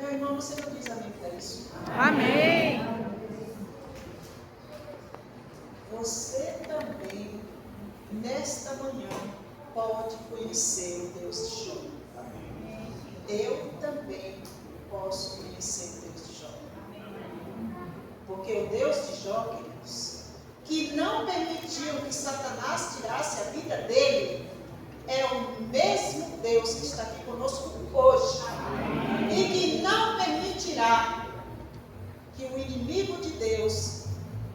Meu irmão, você não diz amém para isso? Amém. Você também, nesta manhã, pode conhecer o Deus de Jó. Eu também posso conhecer o Deus de Jó. Porque o Deus de Jó, queridos, que não permitiu que Satanás tirasse a vida dele, é o mesmo Deus que está aqui conosco hoje. E que não permitirá que o inimigo de Deus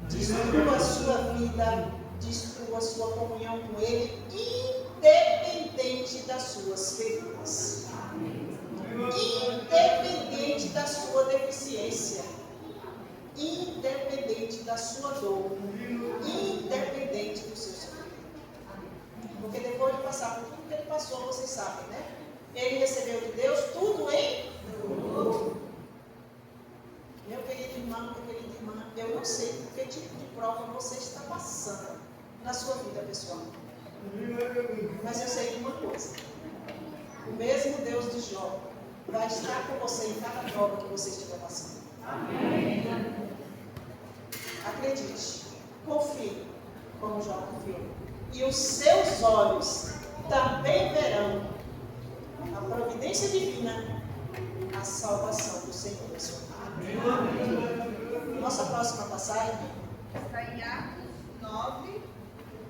destrua a sua vida, destrua a sua comunhão com Ele, independente das suas feridas, independente da sua deficiência, independente da sua dor, independente do seu sofrimento. Porque depois de passar por tudo que ele passou, vocês sabem, né? Ele recebeu de Deus tudo em dobro. Meu querido irmão, minha querida irmã, eu não sei que tipo de prova você está passando na sua vida pessoal. Mas eu sei de uma coisa: o mesmo Deus de Jó vai estar com você em cada prova que você estiver passando. Amém. Acredite, confie, como Jó confiou. E os seus olhos também verão a providência divina, a salvação do Senhor. Amém. Nossa próxima passagem está em Atos 9,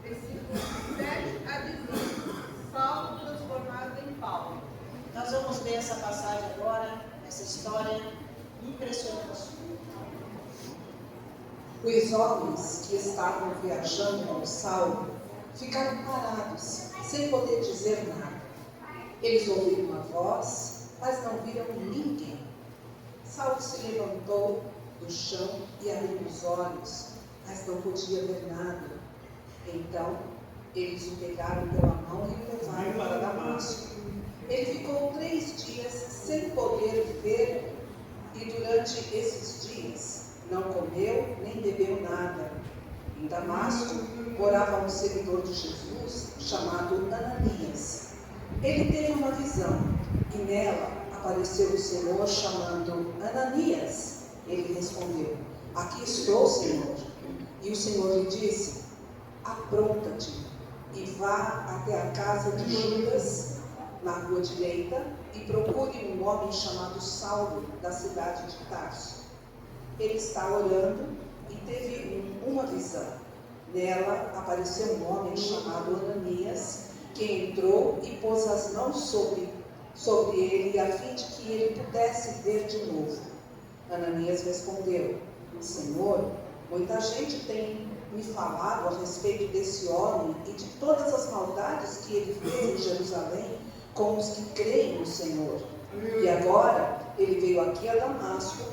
versículos 7 a 18. Saulo transformado em Paulo. Nós vamos ver essa passagem agora, essa história impressionante. Os homens que estavam viajando com Saulo ficaram parados, sem poder dizer nada. Eles ouviram uma voz, mas não viram ninguém. Saulo se levantou do chão e abriu os olhos, mas não podia ver nada. Então, eles o pegaram pela mão e o levaram para Damasco. Ele ficou 3 dias sem poder ver, e durante esses dias não comeu nem bebeu nada. Em Damasco morava um seguidor de Jesus chamado Ananias. Ele teve uma visão e nela apareceu o Senhor chamando Ananias. Ele respondeu: aqui estou, Senhor. E o Senhor lhe disse: apronta-te e vá até a casa de Judas, na rua direita, e procure um homem chamado Saulo, da cidade de Tarso. Ele está orando e teve uma visão. Nela apareceu um homem chamado Ananias, que entrou e pôs as mãos sobre ele, a fim de que ele pudesse ver de novo. Ananias respondeu: Senhor, muita gente tem me falado a respeito desse homem e de todas as maldades que ele fez em Jerusalém com os que creem no Senhor. E agora ele veio aqui a Damasco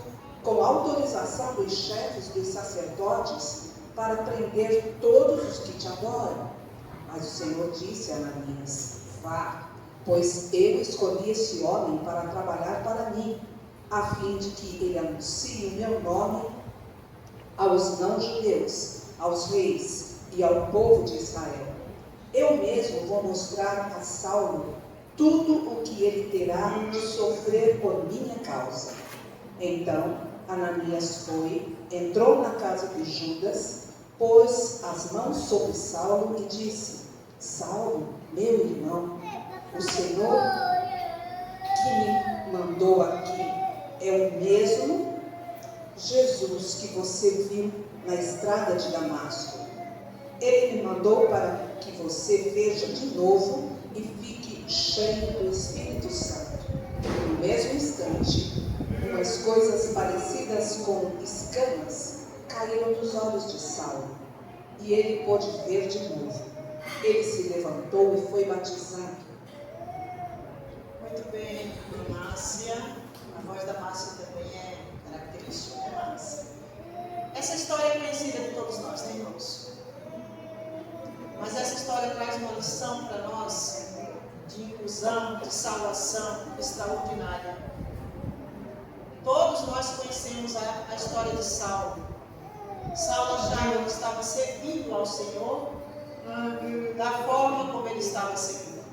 com autorização dos chefes dos sacerdotes para prender todos os que te adoram. Mas o Senhor disse a Ananias: vá, pois eu escolhi esse homem para trabalhar para mim, a fim de que ele anuncie o meu nome aos não-judeus, aos reis e ao povo de Israel. Eu mesmo vou mostrar a Saulo tudo o que ele terá de sofrer por minha causa. Então Ananias foi, entrou na casa de Judas, pôs as mãos sobre Saulo e disse: Saulo, meu irmão, o Senhor que me mandou aqui é o mesmo Jesus que você viu na estrada de Damasco. Ele me mandou para que você veja de novo e fique cheio do Espírito Santo. No mesmo instante, umas coisas parecidas com escamas caíram dos olhos de Saulo, e ele pôde ver de novo. Ele se levantou e foi batizado. Muito bem, Márcia. A voz da Márcia também é característica, né, Márcia? Essa história é conhecida de todos nós, né, irmãos? Mas essa história traz uma lição para nós de inclusão, de salvação extraordinária. Todos nós conhecemos a história de Saulo. Saulo achava que estava servindo ao Senhor da forma como ele estava servindo.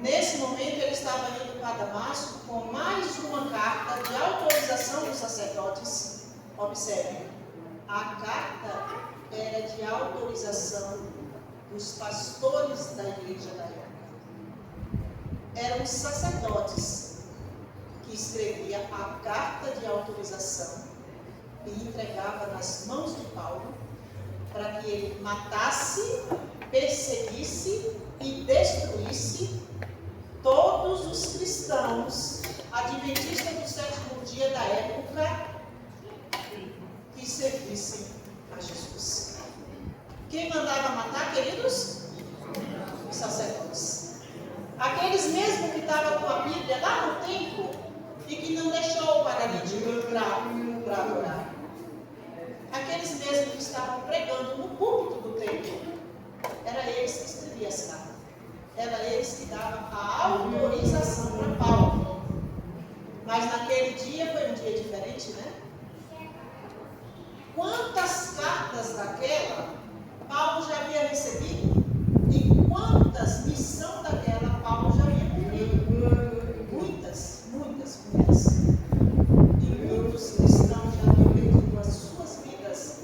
Nesse momento ele estava indo para Damasco com mais uma carta de autorização dos sacerdotes. Observe, a carta era de autorização dos pastores da igreja da época. Eram os sacerdotes que escreviam a carta de autorização e entregava nas mãos de Paulo para que ele matasse, perseguisse e destruísse todos os cristãos adventistas do sétimo dia da época que servissem a Jesus. Quem mandava matar, queridos? Os sacerdotes. Aqueles mesmos que estavam com a Bíblia lá no templo e que não deixou o paralítico para adorar. Aqueles mesmos que estavam pregando no púlpito do templo. Era eles que escreviam as cartas. Era eles que davam a autorização para Paulo. Mas naquele dia foi um dia diferente, né? Quantas cartas daquela Paulo já havia recebido? E quantas missões daquela Paulo já havia cumprido? Muitas, muitas, muitas. E muitos cristãos já haviam perdido as suas vidas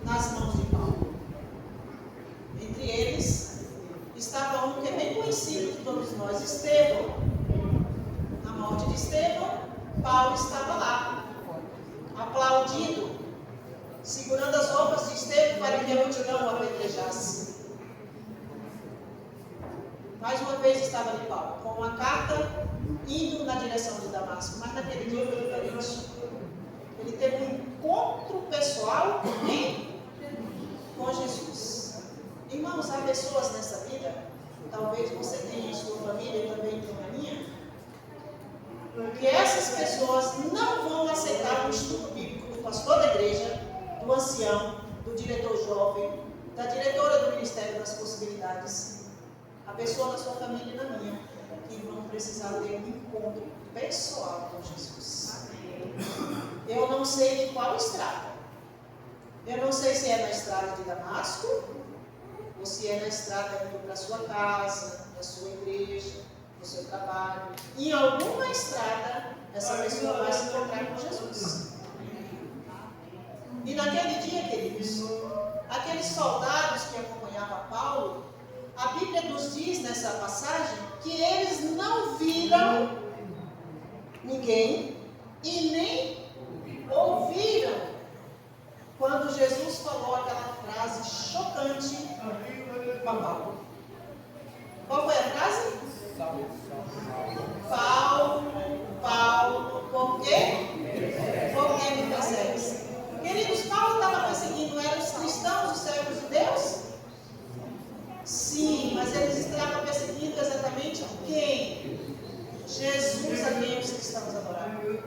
nas mãos de Paulo. Entre eles estava um que é bem conhecido de todos nós, Estevão. Na morte de Estevão, Paulo estava lá, aplaudido, segurando as roupas de Estevão para que a multidão o apedrejasse. Mais uma vez estava ali Paulo, com uma carta indo na direção de Damasco, mas naquele dia foi diferente. Ele teve um encontro pessoal com Jesus. Irmãos, há pessoas nessa vida, talvez você tenha em sua família e também tem a minha, que essas pessoas não vão aceitar o estudo bíblico do pastor da igreja, do ancião, do diretor jovem, da diretora do Ministério das Possibilidades. A pessoa da sua família e da minha, que vão precisar ter um encontro pessoal com Jesus. Eu não sei de qual estrada. Eu não sei se é na estrada de Damasco, ou se é na estrada indo para a sua casa, da sua igreja, do seu trabalho. Em alguma estrada, essa pessoa vai se encontrar com Jesus. E naquele dia, queridos, aqueles soldados que acompanhavam Paulo, a Bíblia nos diz nessa passagem que eles não viram ninguém e nem ouviram quando Jesus falou aquela frase chocante para Paulo. Qual foi a frase? Paulo, Paulo, por quê? Por que me persegues? Queridos, Paulo estava perseguindo, eram os cristãos, os servos de Deus? Sim, mas eles estavam perseguindo exatamente quem? Jesus, a quem os cristãos adoravam.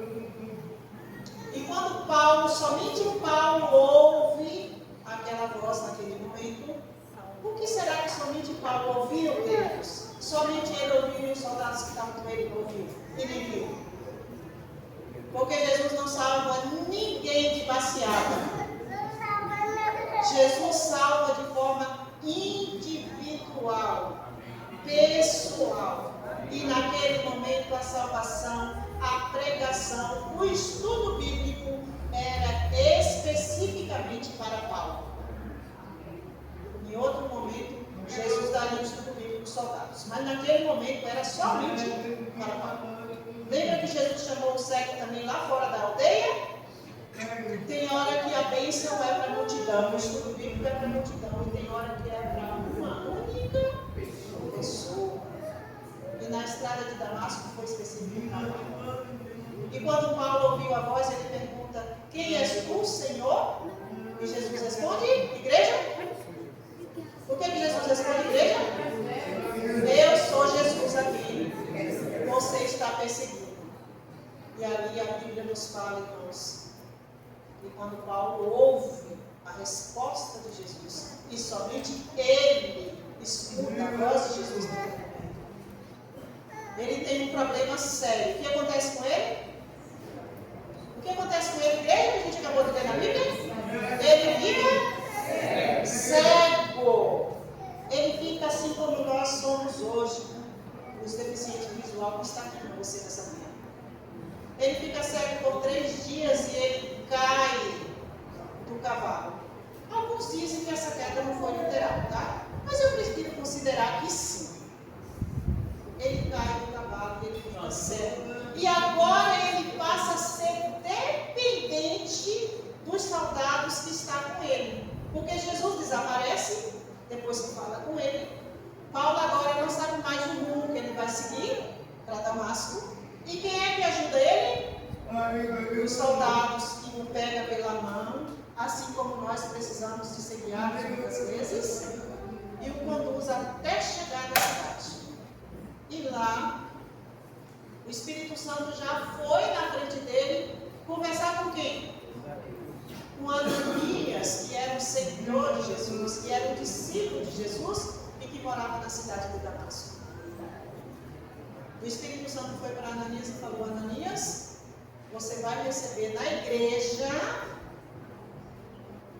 E quando Paulo, somente o Paulo ouve aquela voz naquele momento, por que será que somente Paulo ouviu, queridos? Somente ele ouviu e os soldados que estavam com ele ouviu e nem viu. Porque Jesus não salva ninguém de baseada. Jesus salva de forma individual, pessoal. E naquele momento a salvação, a pregação, o estudo bíblico era especificamente para Paulo. Em outro momento, Jesus daria o estudo bíblico aos soldados. Mas naquele momento era somente para Paulo. Lembra que Jesus chamou o cego também lá fora da aldeia? Tem hora que a bênção é para a multidão, o estudo bíblico é para a multidão, e tem hora que é para uma única pessoa. E na estrada de Damasco foi específico para Paulo. E quando Paulo ouviu a voz, ele pergunta: quem és tu, Senhor? E Jesus responde: igreja? Por que Jesus responde, igreja? Eu sou Jesus aqui. Você está perseguindo. E ali a Bíblia nos fala, irmãos, que quando Paulo ouve a resposta de Jesus, e somente ele escuta a voz de Jesus naquele momento, ele tem um problema sério. O que acontece com ele? O que acontece com ele, igreja, que a gente acabou de ler na Bíblia? Ele fica cego. Ele fica assim como nós somos hoje. Os Paulo está aqui com você nessa manhã. Ele fica cego por 3 dias e ele cai do cavalo. Alguns dizem que essa queda não foi literal, tá? Mas eu prefiro considerar que sim. Ele cai do cavalo e ele fica cego. E agora ele passa a ser dependente dos soldados que estão com ele. Porque Jesus desaparece, depois que fala com ele. Paulo agora não sabe mais o rumo que ele vai seguir para Damasco. E quem é que ajuda ele? Os soldados que o pegam pela mão, assim como nós precisamos de ser guiados muitas vezes, e o conduz até chegar na cidade. E lá, o Espírito Santo já foi na frente dele conversar com quem? Com Ananias, que era um seguidor de Jesus, que era um discípulo de Jesus e que morava na cidade de Damasco. O Espírito Santo foi para Ananias e falou: Ananias, você vai receber na igreja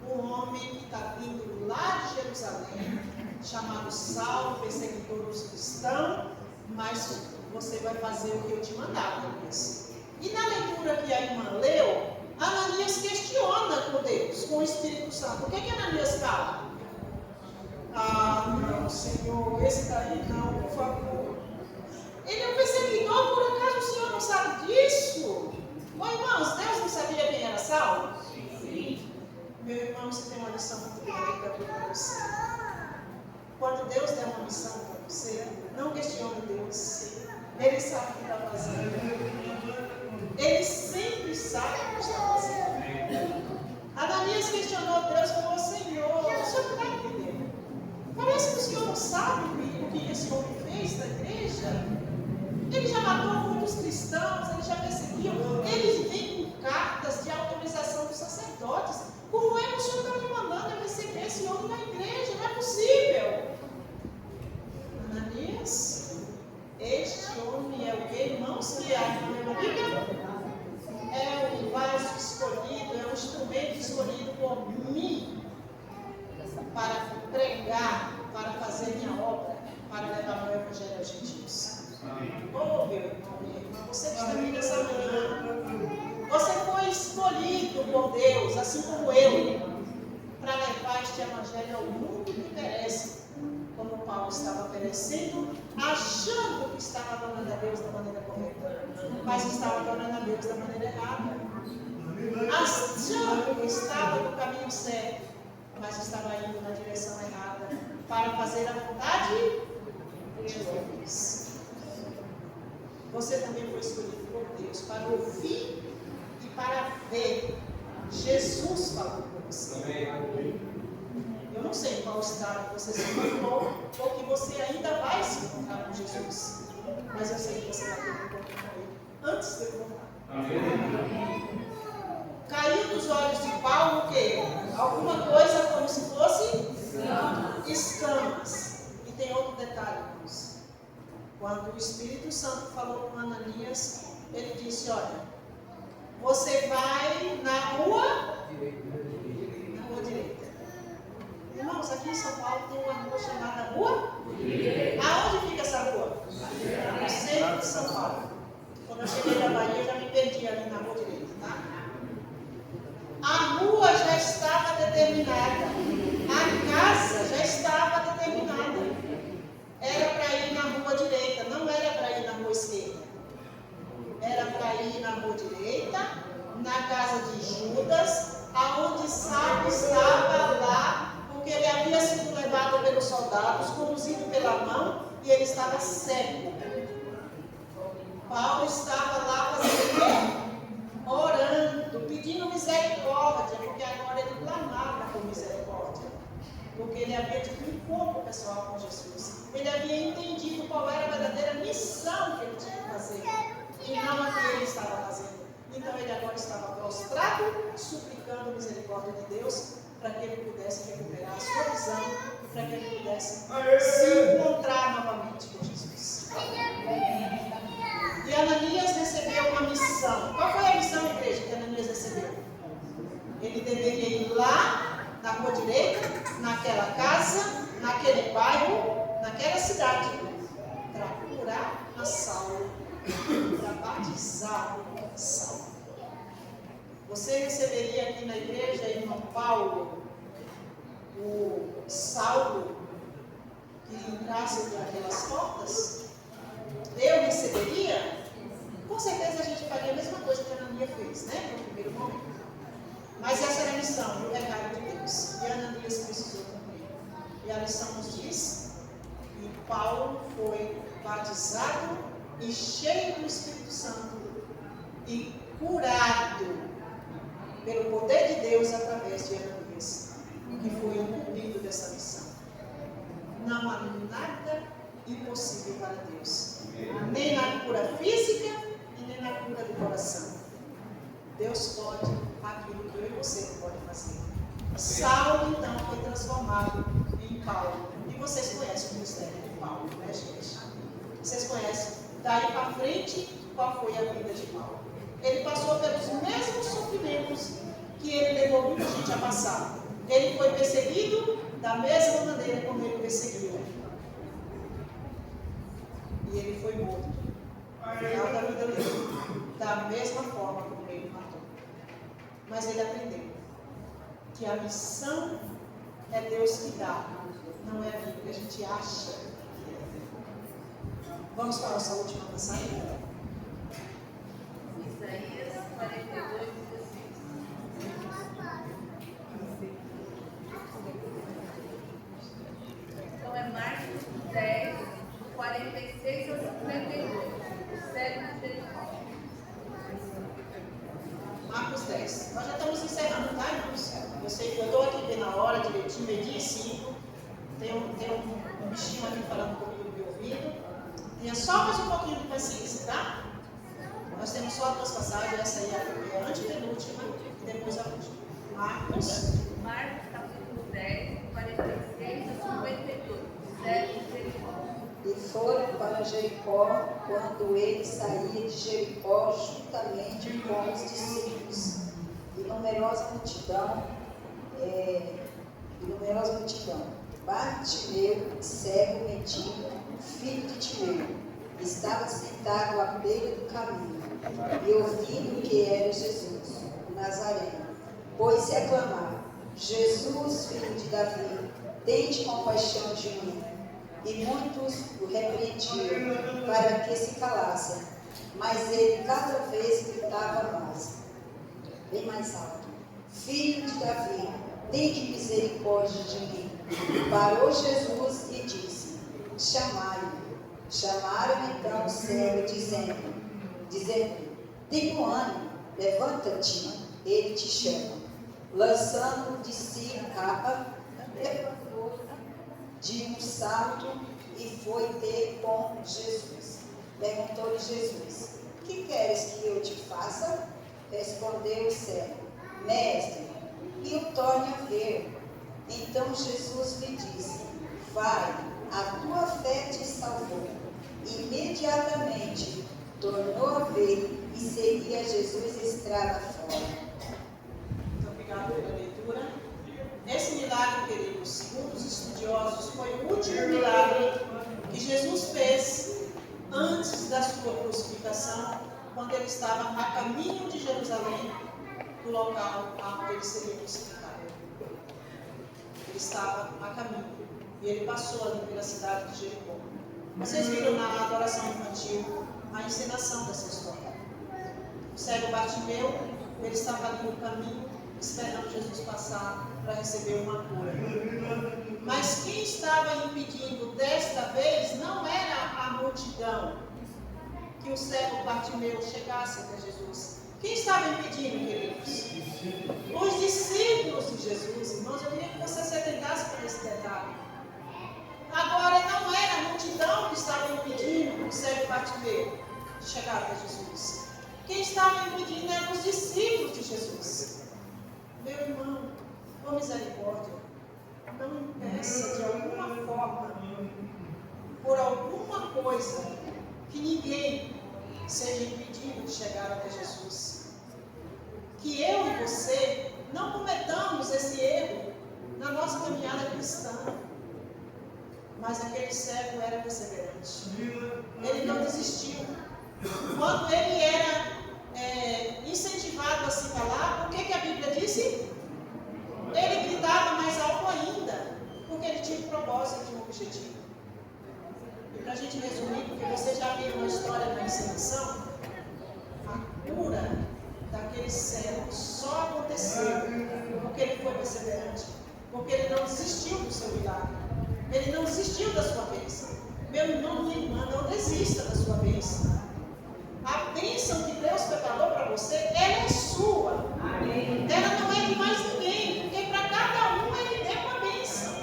um homem que está vindo lá de Jerusalém, chamado Saulo, perseguidor dos cristãos, mas você vai fazer o que eu te mandar, Ananias. E na leitura que a irmã leu, Ananias questiona com Deus, com o Espírito Santo. O que Ananias fala? Ah, não, Senhor, esse daí não, por favor. Ele é um perseguidor, por acaso o Senhor não sabe disso? Ô irmãos, Deus não sabia quem era Saulo? Sim. Meu irmão, você tem uma lição muito grande para você. Quando Deus der uma missão para você, não questione Deus. Ele sabe o que está fazendo. Ele sempre sabe o que está fazendo. Ananias questionou Deus e falou: Senhor, o Senhor não está entendendo. Parece que o Senhor não sabe o que esse homem fez na igreja. Ele já matou muitos cristãos, ele já perseguiu. Eles vêm com cartas de autorização dos sacerdotes. Como é que o Senhor está me mandando eu receber esse homem na igreja? Não é possível. Ananias, este homem é o que, irmãos? Que é a Bíblia? É um vaso escolhido, é um instrumento escolhido por mim para pregar, para fazer minha obra, para levar o evangelho aos gentios. Oh, meu irmão, minha irmã, você que está aqui nessa manhã, você foi escolhido por Deus, assim como eu, para levar este evangelho ao mundo que merece, como Paulo estava oferecendo, achando que estava adorando a Deus da maneira correta, mas estava adorando a Deus da maneira errada, achando que estava no caminho certo, mas estava indo na direção errada, para fazer a vontade de Deus. Você também foi escolhido por Deus para ouvir e para ver. Jesus falou com você. Eu não sei qual estado você se encontrou ou que você ainda vai se encontrar com Jesus. Mas eu sei que você vai ter um encontro com Ele antes de eu voltar. Caiu dos olhos de Paulo o quê? Alguma coisa como se fosse escamas. E tem outro detalhe, irmãos. Quando o Espírito Santo falou com Ananias, ele disse: olha, você vai na rua direita. Irmãos, aqui em São Paulo tem uma rua chamada Rua Direita. Aonde fica essa rua? No centro de São Paulo. Quando eu cheguei da Bahia, eu já me perdi ali na Rua Direita, tá? A rua já estava determinada. A casa já estava determinada. Era para ir na rua direita, não era para ir na rua esquerda. Era para ir na rua direita, na casa de Judas, aonde Saulo estava lá, porque ele havia sido levado pelos soldados, conduzido pela mão, e ele estava cego. Paulo estava lá fazendo o quê? Orando, pedindo misericórdia, porque agora ele clamava por misericórdia. Porque ele havia tido um encontro pessoal com Jesus. Ele havia entendido qual era a verdadeira missão que ele tinha que fazer. E não a que ele estava fazendo. Então ele agora estava prostrado, suplicando a misericórdia de Deus, para que ele pudesse recuperar a sua visão, para que ele pudesse se encontrar novamente com Jesus. E Ananias recebeu uma missão. Qual foi a missão, igreja, que Ananias recebeu? Ele deveria ir lá, na rua direita, naquela casa, naquele bairro, naquela cidade, para curar a Saulo para batizar Saulo. Você receberia aqui na igreja, irmão Paulo, o Saulo que entrasse por aquelas portas? Eu receberia? Com certeza a gente faria a mesma coisa que a Ananias fez, né? No primeiro momento. Mas essa era a missão e o recado de Deus. E Ananias precisou cumprir. E a lição nos diz que Paulo foi batizado e cheio do Espírito Santo e curado pelo poder de Deus através de Ananias, que foi o cumprido dessa missão. Não há nada impossível para Deus, nem na cura física e nem na cura do coração. Deus pode aquilo que eu e você não podem fazer. Saulo então foi transformado em Paulo. E vocês conhecem o ministério de Paulo, né, gente? Vocês conhecem. Daí para frente, qual foi a vida de Paulo? Ele passou pelos mesmos sofrimentos que ele levou muita gente a passar. Ele foi perseguido da mesma maneira como ele perseguiu. E ele foi morto. No final da vida dele, da mesma forma como ele matou. Mas ele aprendeu que a missão é Deus que dá, não é aquilo que a gente acha que é. Vamos para a nossa última passagem? Isaías 42, 16. Então é Marcos 10, 46 a 52. O cego de Jericó. Marcos 10. Nós já estamos encerrando, tá, irmãos? Eu sei que eu estou aqui vendo a hora direitinho, 25. Tem um bichinho aqui falando comigo no meu ouvido. Tenha só mais um pouquinho de paciência, tá? Nós temos só duas passagens, essa aí é a antepenúltima e depois a última. Marcos Capítulo 10, 46 a 52. O cego de Jericó. E foram para Jericó quando ele saía de Jericó juntamente com os discípulos. E numerosa multidão. Bartimeu, cego mendigo, filho de Timeu, estava sentado à beira do caminho, e ouvindo que era Jesus, o Nazareno, pôs-se a clamar: Jesus, filho de Davi, tende compaixão de mim. E muitos o repreendiam para que se calassem, mas ele cada vez gritava mais, bem mais alto: Filho de Davi, tende misericórdia de mim. Parou Jesus e disse: chamai-o. Chamaram então o cego, dizendo: tenha ânimo, levanta-te, ele te chama. Lançando de si a capa, levantou de um salto e foi ter com Jesus. Perguntou-lhe Jesus: que queres que eu te faça? Respondeu o cego: mestre, e o torne a ver. Então Jesus lhe disse: vai, a tua fé te salvou. Imediatamente tornou a ver e seguia Jesus estrada fora. Muito obrigado pela leitura. Esse milagre, queridos, segundo os estudiosos, foi o último milagre que Jesus fez antes da sua crucificação, quando ele estava a caminho de Jerusalém, do local onde ele seria crucificado. Ele estava a caminho e ele passou ali pela cidade de Jericó. Vocês viram na adoração infantil a encenação dessa história. O cego Bartimeu, ele estava ali no caminho, esperando Jesus passar para receber uma cura. Mas quem estava impedindo desta vez não era a multidão que o cego Bartimeu chegasse até Jesus. Quem estava impedindo, queridos? Os discípulos de Jesus. Irmãos, eu queria que você se atentasse para esse detalhe. Agora não era a multidão que estava impedindo o cego Bartimeu de chegar até Jesus. Quem estava impedindo eram os discípulos de Jesus. Meu irmão, com misericórdia, não impeça de alguma forma, por alguma coisa, que ninguém seja impedido de chegar até Jesus. Que eu e você não cometamos esse erro na nossa caminhada cristã. Mas aquele cego era perseverante. Ele não desistiu. Quando ele era incentivado a se calar, o que a Bíblia disse? Ele gritava mais alto ainda, porque ele tinha um propósito e um objetivo. E para a gente resumir, porque você já viu uma história na encenação, a cura daquele cego só aconteceu porque ele foi perseverante, porque ele não desistiu do seu milagre, ele não desistiu da sua bênção. Meu irmão, minha irmã, não desista da sua bênção. A bênção que Deus preparou para você, ela é sua. Ela não é de mais ninguém, porque para cada um Ele deu uma bênção.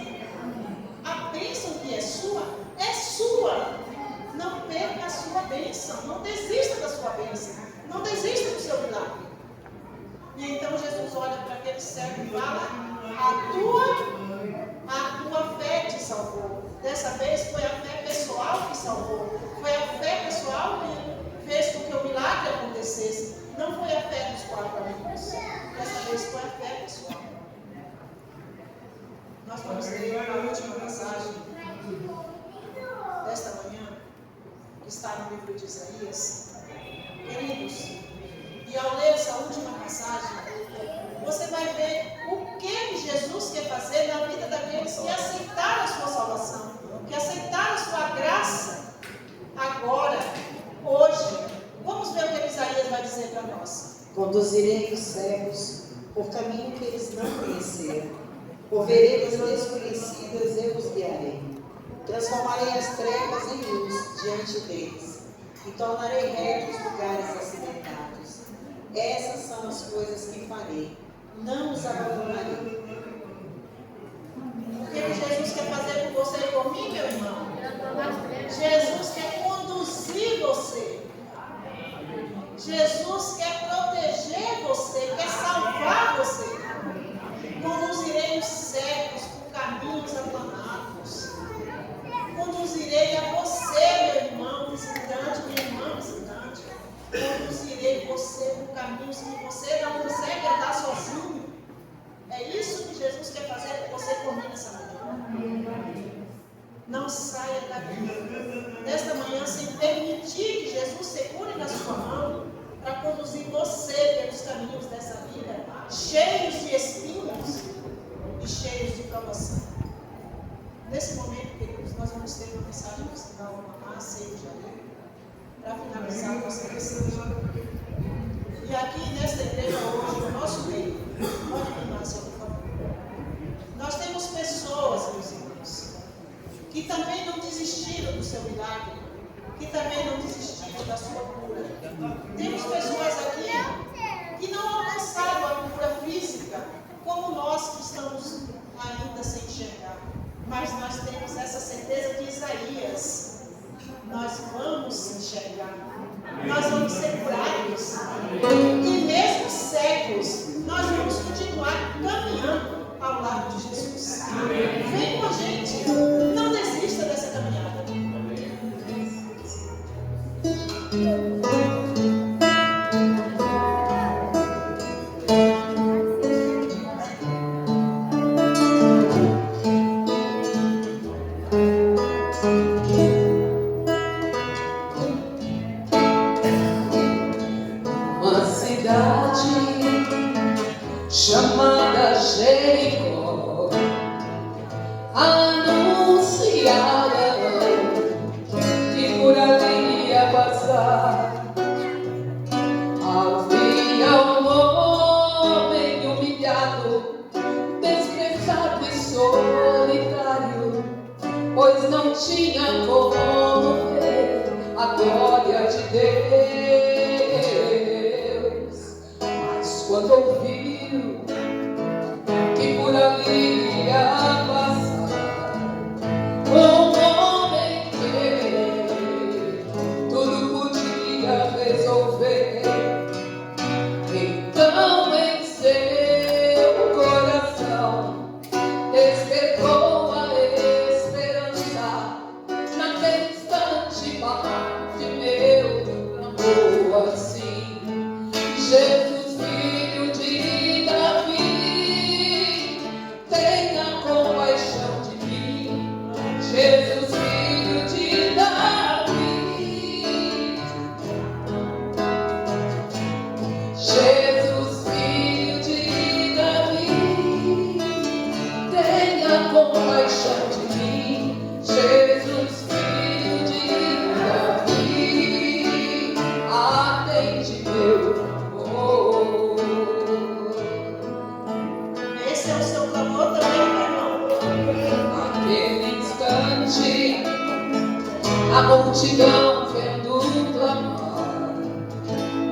A bênção que é sua. Não perca a sua bênção, não desista da sua bênção, não desista do seu milagre. E então Jesus olha para aquele cego e fala: a tua fé te salvou. Dessa vez foi a fé pessoal que salvou, foi a fé pessoal que fez com que o milagre acontecesse. Não foi a fé dos 4 amigos, dessa vez foi a fé pessoal. Nós vamos ler a última passagem desta manhã, que está no livro de Isaías. Queridos, e ao ler essa última passagem, você vai ver o que Jesus quer fazer na vida daqueles que aceitaram a sua salvação, que aceitaram a sua graça. Agora, hoje, vamos ver o que Isaías vai dizer para nós. Conduzirei os cegos por caminho que eles não conheceram, por veredas desconhecidas eu os guiarei. Transformarei as trevas em luz diante deles e tornarei retos lugares acidentados. Essas são as coisas que farei, não os abandonarei. O que Jesus quer fazer por você e por mim, meu irmão? Jesus quer conduzir você. Jesus quer proteger você, quer salvar você. Conduzirei os cegos por caminhos aplanados. Conduzirei a você, meu irmão visitante, minha irmã visitante. Conduzirei você por caminhos que você não consegue andar sozinho. É isso que Jesus quer fazer com você e comigo nessa manhã. Não saia daqui nesta manhã sem permitir que Jesus segure na sua mão para conduzir você pelos caminhos dessa vida, cheios de espinhos e cheios de provação. Nesse momento, queridos, nós vamos ter uma mensagem do sinal Mamá, Seio de Janeiro, para finalizar a nossa mensagem. E aqui nesta igreja hoje, no nosso meio, pode vir, Márcia, por favor. Nós temos pessoas, meus irmãos, que também não desistiram do seu milagre, que também não desistiram da sua cura. Temos pessoas aqui que não alcançaram a cura física, como nós que estamos ainda sem enxergar. Mas nós temos essa certeza de Isaías. Nós vamos enxergar. Nós vamos ser curados. E mesmo cegos, nós vamos continuar caminhando ao lado de Jesus. Vem com a gente. Não desista dessa caminhada. Chamada Jericó, anunciaram que por ali ia passar. Havia um homem humilhado, desprezado e solitário, pois não tinha como ver a glória de Deus. Mas quando ouviu que por ali ia passar um homem que tudo podia resolver, então em seu coração despertou a esperança. Naquele instante, parte meu clamou assim: Jesus, filho de Davi, tenha compaixão de mim. Jesus, filho de Davi, Jesus, filho de Davi, tenha compaixão de mim. Jesus, filho de Davi, atende meu amor. Esse é o seu clamor também, meu irmão. Naquele instante, a multidão vendo o clamor,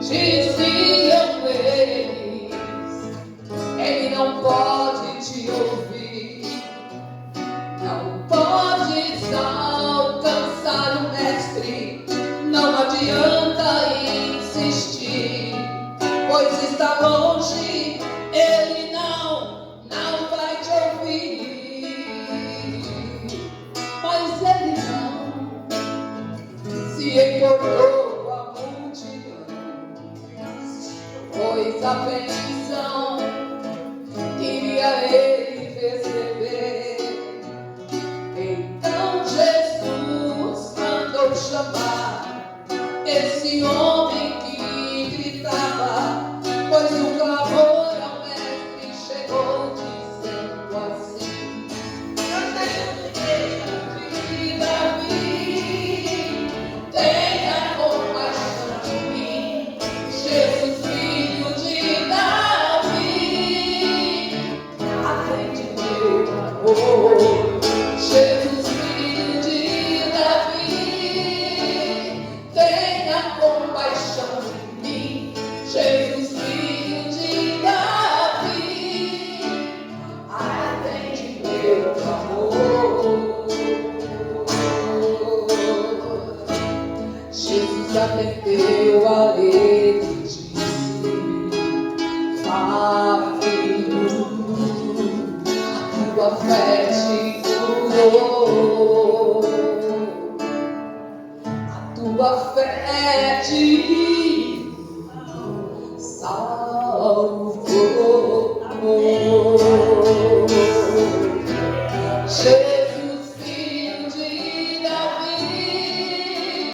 diziam eles: ele não pode te ouvir, não podes alcançar o mestre, não adianta insistir, pois está longe, ele não vai te ouvir. Mas ele não se importou com a multidão, pois a bênção iria ele receber. Então Jesus mandou chamar esse homem que gritava, pois o clamor ao mestre chegou dizendo assim: Canta junto, igreja. de Davi, tenha compaixão de mim. Jesus, filho de Davi, atende meu amor. Jesus, filho de Davi, tenha compaixão de mim. Jesus, filho de Davi, atende meu amor. Jesus atendeu a ele e disse: fala, filho, a tua fé te curou, a tua fé te salvou.